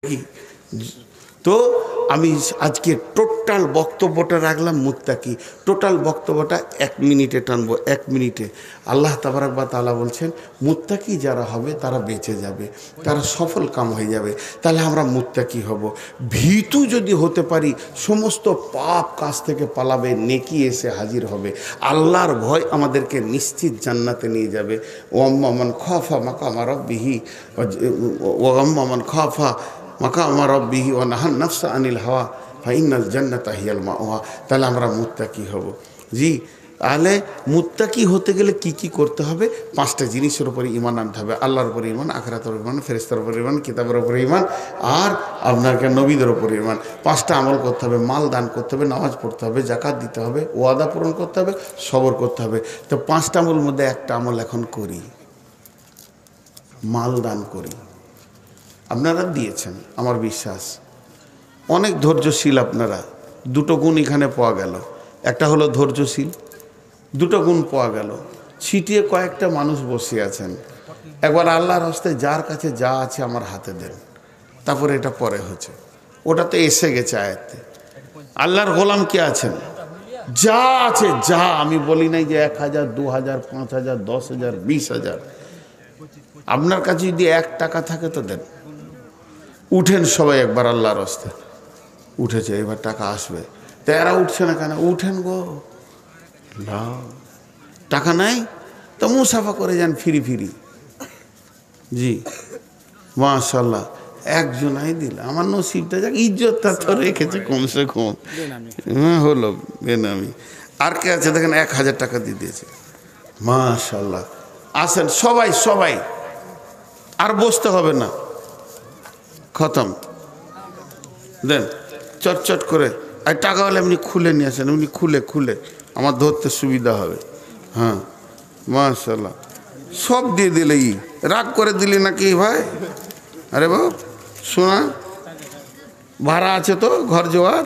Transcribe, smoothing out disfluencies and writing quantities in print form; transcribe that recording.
কি তো আমি আজকে টোটাল বক্তব্যটা রাখলাম মুত্তাকি। টোটাল বক্তব্যটা 1 মিনিটে টানবো, 1 মিনিটে। আল্লাহ তাবারাক ওয়া তাআলা বলছেন মুত্তাকি যারা হবে তারা বেঁচে যাবে, তারা সফল কাম হয়ে যাবে। তাহলে আমরা মুত্তাকি হব। ভীতু যদি হতে পারি, সমস্ত পাপ কাজ থেকে পালাবে, নেকি এসে হাজির হবে। আল্লাহর ভয় আমাদেরকে নিশ্চিত জান্নাতে নিয়ে যাবে। ওয়াম্মা মান খাফা মাকামা রাব্বিহি ওয়াম্মা মান খাফা মাকামা রাব্বিহি ওয়া নাহান নাফসা আনিল হাওয়া ফাইনাল জান্নাতা হিয়াল মাওয়া। তাহলে আমরা মুত্তাকি হব। জি, তাহলে মুত্তাকি হতে গেলে কি কি করতে হবে? 5টা জিনিসের উপরে ঈমান আনতে হবে। আল্লাহর উপরে ঈমান, আখিরাতের উপরে ঈমান, ফেরেশতার উপরে ঈমান, কিতাবের উপরে ঈমান, আর আপনাকে নবীদের উপরে ঈমান। 5টা আমল করতে হবে। মাল দান করতে হবে, নামাজ পড়তে হবে, যাকাত দিতে হবে, ওয়াদা পূরণ করতে হবে, সবর করতে হবে। তো 5টা আমলের মধ্যে একটা আমল এখন করি, মাল দান করি। আপনারা দিয়েছেন, আমার বিশ্বাস। অনেক ধৈর্যশীল আপনারা। 2টো গুণ এখানে পাওয়া গেল। একটা হলো ধৈর্যশীল, 2টো গুণ পাওয়া গেল। ছিটিয়ে কয়েকটা মানুষ বসে আছেন। একবার আল্লাহর হস্তে যার কাছে যা আছে আমার হাতে দেন, তারপরে এটা পরে হচ্ছে, ওটা তো এসে গেছে আয়াতে। আল্লাহর গোলাম কে আছেন? যা আছে যা, আমি বলি নাই যে 1000, 2000, 5000, 10,000, 20,000। আপনার কাছে যদি 1 টাকা থাকে তো দেন। উঠেন সবাই একবার আল্লাহর হস্তে। উঠেছে, এবার টাকা আসবে। তো এরা উঠছে না কেন? উঠেন গো, টাকা নাই তো মুসাফা করে যান ফিরি ফিরি। জি মাশাআল্লাহ, একজনাই দিল। আমার নসিবটা যাক, ইজ্জতটা তো রেখেছে কমসে কম। হলো বেনামি। আর কে আছে দেখেন, 1000 টাকা দিয়ে দিয়েছে। মাশাআল্লাহ। আসেন সবাই সবাই, আর বসতে হবে না, খতম। দেন চটচট করে। আর টাকা হলে এমনি খুলে নিয়ে আসেন, এমনি খুলে খুলে আমার ধরতে সুবিধা হবে। হ্যাঁ মাশাআল্লাহ, সব দিয়ে দিলে। রাগ করে দিলি নাকি ভাই? আরে বাবা শোনা, ভাড়া আছে তো ঘর যাওয়ার?